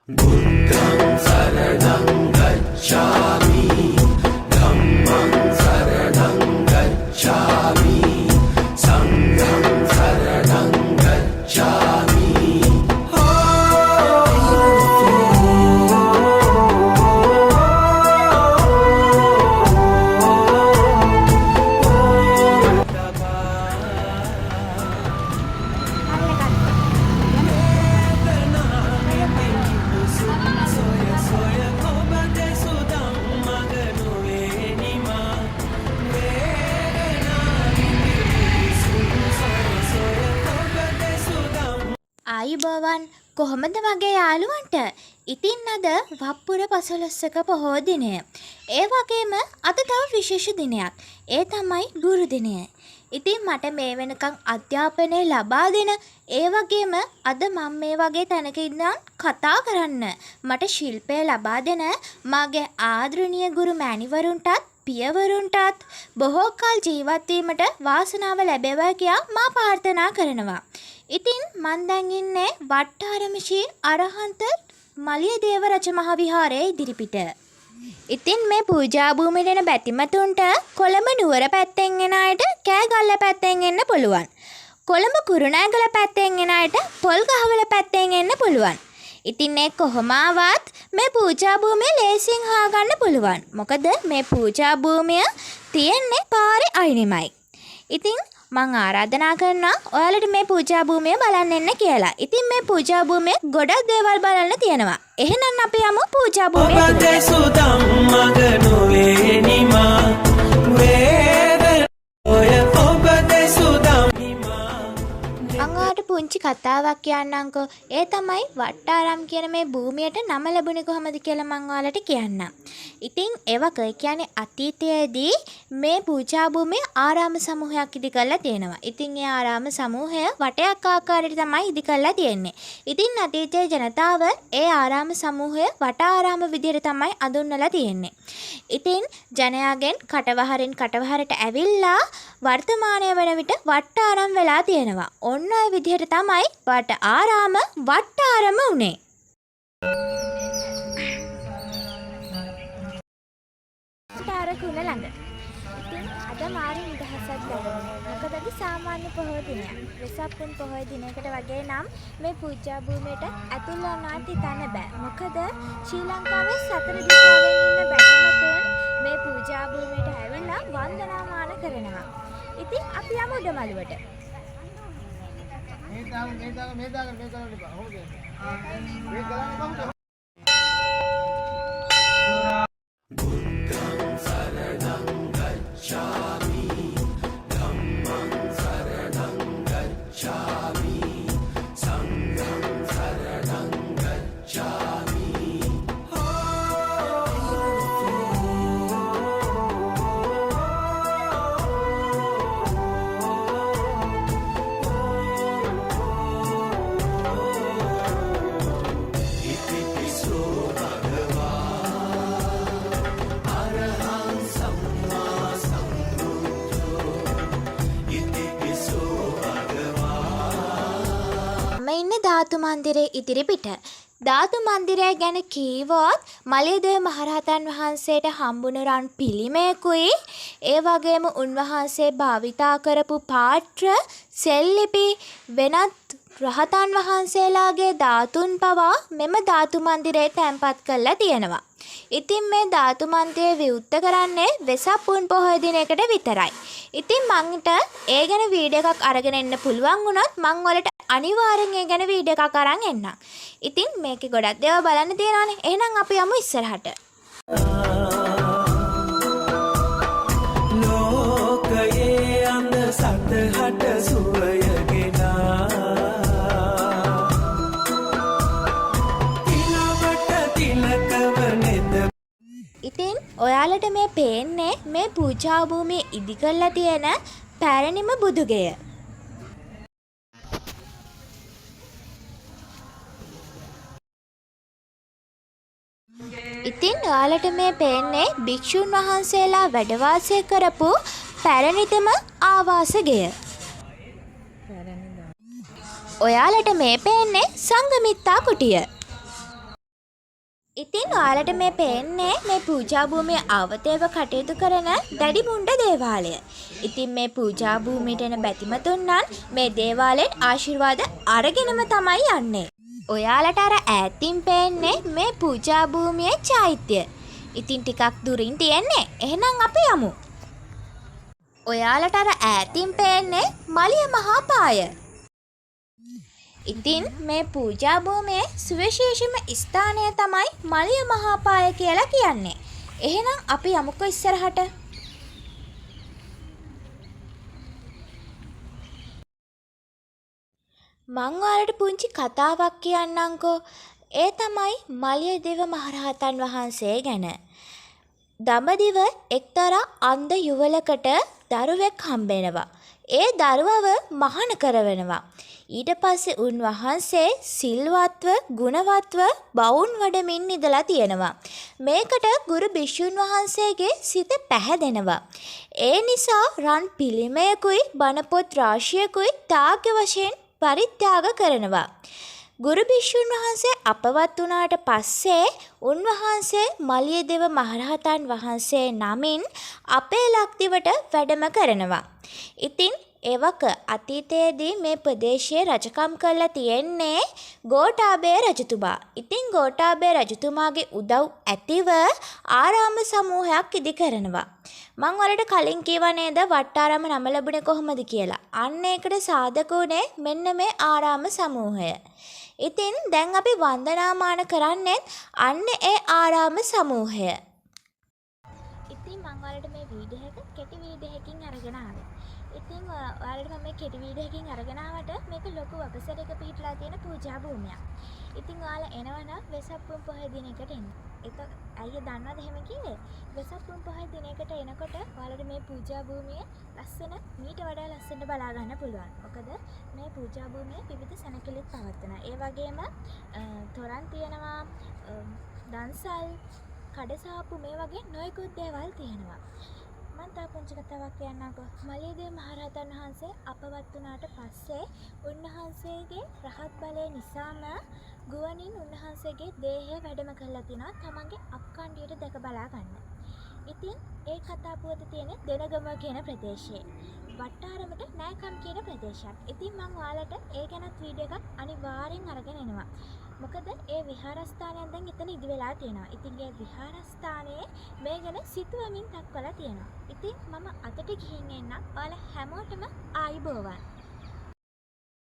බුද්ධං සරණං ගච්ඡාමි ධම්මං සරණං ගච්ඡාමි සංඝං සරණං ගච්ඡාමි ආයුබෝවන් කොහොමද වගේ යාළුවන්ට? ඉතින් අද වප්පුර පසළොස්වක පොහෝ දිනය. ඒ වගේම අද තව විශේෂ දිනයක්. ඒ තමයි ගුරු දිනය. ඉතින් මට මේ වෙනකන් අධ්‍යාපනය ලබා දෙන ඒ වගේම අද මම මේ වගේ තැනක ඉඳන් කතා කරන්න මට ශිල්පය ලබා දෙන මාගේ ආදරණීය ගුරු මෑණිවරුන්ටත් පියවරුන්ටත් බොහෝ කල් ජීවත් වීමට වාසනාව ලැබේවා කියා මා ප්‍රාර්ථනා කරනවා. ඉතින් මන් දැන් ඉන්නේ වට්ටාරම ශ්‍රී අරහන්ත මලියදේව රජ මහ විහාරයේ ඉදිරිපිට. ඉතින් මේ පූජා භූමියට එන බැතිමතුන්ට කොළඹ නුවර පැත්තෙන් එන අයට කෑගල්ල පැත්තෙන් එන්න පුළුවන්. කොළඹ කුරුණෑගල පැත්තෙන් එන අයට පොල්ගහවල පැත්තෙන් එන්න පුළුවන්. ඉතින් මේ කොහොම ආවත් මේ පූජා භූමිය ලේසියෙන් හොයාගන්න පුළුවන්. මොකද මේ පූජා භූමිය තියෙන්නේ පාරේ අයිනෙමයි. ඉතින් මං ආරාධනා කරනවා ඔයාලට මේ පූජා භූමිය බලන්න එන්න කියලා. ඉතින් මේ පූජා භූමියේ ගොඩක් දේවල් බලන්න තියෙනවා. එහෙනම් අපි යමු පූජා භූමියට. අංගාට පුංචි කතාවක් කියන්නම්කෝ. ඒ තමයි වට්ටාරම් කියන මේ භූමියට නම ලැබුණේ කොහොමද කියලා මං ඔයාලට කියන්නම්. ඉතින් ඒවක කියන්නේ අතීතයේදී මේ පූජා භූමිය ආරාම සමූහයක් ඉදි කරලා තියෙනවා. ඉතින් ඒ ආරාම සමූහය වටයක් ආකාරයට තමයි ඉදි කරලා තියෙන්නේ. ඉතින් අතීතයේ ජනතාව ඒ ආරාම සමූහය වටාරාම විදියට තමයි අඳුන්වලා තියෙන්නේ. ඉතින් ජනයාගෙන් කටවහරින් කටවහරට ඇවිල්ලා වර්තමානය වන විට වට්ටාරම් වෙලා තියෙනවා. ඔන්න ඔය විදිහට තමයි වටාරාම වට්ටාරම උනේ. කුණ ළඟ. ඉතින් අද මාරි නිදහසක් ලැබුණා. මොකද අද සාමාන්‍ය පොහොය දිනයක්. වෙසක් පුන් පොහොය දිනයකට වගේ නම් මේ පූජා භූමියට ඇතුල් වුණාට හිතන්න බෑ. මොකද ශ්‍රී ලංකාවේ සතර දිශාවෙන් ඉන්න බැතිමතුන් මේ පූජා භූමියට ඇවිල්ලා වන්දනාමාන කරනවා. ඉතින් අපි යමු උඩමළුවට. මේ දාගන්න ධාතු මන්දිරයේ ඉදිරිපිට. ධාතු මන්දිරය ගැන කීවොත් මලියදේව මහරහතන් වහන්සේට හම්බුණු රන් පිළිමයකුයි ඒ වගේම උන්වහන්සේ භාවිතා කරපු පාත්‍ර සෙල්ලිපි වෙනත් රහතන් වහන්සේලාගේ ධාතුන් පවා මෙම ධාතු මන්දිරයේ තැන්පත් කරලා තියෙනවා. ඉතින් මේ ධාතු මන්දිරය විවෘත කරන්නේ වෙසක් පුන් පොහොය දිනයකට විතරයි. ඉතින් මන්ට ඒ ගැන වීඩියෝ එකක් අරගෙන එන්න පුළුවන් වුණොත් මං වලට අනිවාර්යෙන් ඒ ගැන වීඩියෝ එකක් අරන් එන්නම්. ඉතින් මේකේ ගොඩක් දේවල් බලන්න තියෙනවානේ. එහෙනම් අපි යමු ඉස්සරහට. ලෝකයේ අන්ද සතහට සුවයගෙනා ඉතින් ඔයාලට මේ පේන්නේ මේ පූජා භූමියේ ඉදි කරලා තියෙන පැරණිම බුදුගෙය. ඉතින් ඔයාලට මේ පේන්නේ භික්ෂුන් වහන්සේලා වැඩ වාසය කරපු පැරණිතම ආවාසගෙය. ඔයාලට මේ පේන්නේ සංඝමිත්තා කුටිය. ඉතින් ඔයාලට මේ පේන්නේ මේ පූජා භූමිය අවතේව කටයුතු කරන දැඩි මුණ්ඩ දේවාලය. ඉතින් මේ පූජා භූමියට එන බැතිමතුන් මේ දේවාලයෙන් ආශිර්වාද අරගෙනම තමයි යන්නේ. ඔයාලට අර ඈතින් පේන්නේ මේ පූජා භූමියේ චෛත්‍ය. ඉතින් ටිකක් දුරින් තියෙන්නේ. එහෙනම් අපි යමු. ඔයාලට අර ඈතින් පේන්නේ මලිය මහා පාය. ඉතින් මේ පූජා භූමියේ සුවිශේෂම ස්ථානය තමයි මලිය මහා පාය කියලා කියන්නේ. එහෙනම් අපි යමුකෝ ඉස්සරහට. මං ඔයාලට පුංචි කතාවක් කියන්නම්කෝ. ඒ තමයි මලිය දේව මහරහතන් වහන්සේ ගැන. දඹදිව එක්තරා අන්ධ යුවලකට දරුවෙක් හම්බෙනවා. ඒ දරුවව මහාන කරවනවා. ඊට පස්සේ උන්වහන්සේ සිල්වත්ව ගුණවත්ව බවුන් වඩමින් ඉඳලා තියෙනවා. මේකට ගුරු භික්ෂුන් වහන්සේගේ සිත පැහැදෙනවා. ඒ නිසා රන් පිළිමයකුයි බණපොත් රාශියකුයි ත්‍යාග වශයෙන් පරිත්‍යාග කරනවා. ගුරු භික්ෂුන් වහන්සේ අපවත් වුණාට පස්සේ උන්වහන්සේ මලියදේව මහරහතන් වහන්සේ නමින් අපේ ලක්දිවට වැඩම කරනවා. ඉතින් එවක අතීතයේදී මේ ප්‍රදේශයේ රජකම් කරලා තියෙන්නේ ගෝඨාභය රජතුමා. ඉතින් ගෝඨාභය රජතුමාගේ උදව් ඇතිව ආරාම සමූහයක් ඉදි කරනවා. මං වලට කලින් කිව්වා නේද වට්ටාරාම නම ලැබුණේ කොහොමද කියලා. අන්න ඒකට සාධක උනේ මෙන්න මේ ආරාම සමූහය. ඉතින් දැන් අපි වන්දනාමාන කරන්නේ අන්න ඒ ආරාම සමූහය. ඉතින් මං වලට මේ වීඩියෝ එක කෙටි වීඩියෝ එකකින් අරගෙන ආවේ. ඉතින් ඔයාලට මම මේ කෙටි වීඩියෝ එකකින් අරගෙන ආවට මේක ලොකු වපසරයක පිටලා තියෙන පූජා භූමියක්. ඉතින් ඔයාලා එනවනම් වෙසක් පොහොය දිනයකට එන්න. ඒක අයියා දන්නවද එහෙම කිව්වේ? වෙසක් පොහොය දිනයකට එනකොට ඔයාලට මේ පූජා භූමිය ලස්සන මීට වඩා ලස්සනට බලා ගන්න පුළුවන්. මොකද මේ පූජා භූමියේ විවිධ සැනකෙලිත් පවත්වනවා. ඒ වගේම තොරන් තියෙනවා, දන්සල්, කඩසාප්පු මේ වගේ නොයෙකුත් දේවල් තියෙනවා. මම තා පුංචි කතාවක් කියන්නම්කෝ. මලියදේව මහරහතන් වහන්සේ අපවත් වුණාට පස්සේ උන්වහන්සේගේ රහත් බලය නිසාම ගුවනින් උන්වහන්සේගේ දේහය වැඩම කරලා තිනවා තමන්ගේ අක්කණ්ඩියට දැක බලා ගන්න. ඉතින් ඒ කතා පුවත තියෙන දෙනගම කියන ප්‍රදේශයේ. වට්ටාරමට නෑකම් කියන ප්‍රදේශයක්. ඉතින් මම ඔයාලට ඒ ගැනත් වීඩියෝ එකක් අනිවාර්යෙන් අරගෙන එනවා. මොකද ඒ විහාරස්ථානයෙන් දැන් එතන ඉදි වෙලා තියෙනවා. ඉතින් ඒ විහාරස්ථානයේ මේ ගැන සිතුවමින් දක්වලා තියෙනවා. ඉතින් මම අතට ගිහින් එන්නම්. ඔයාලා හැමෝටම ආයුබෝවන්.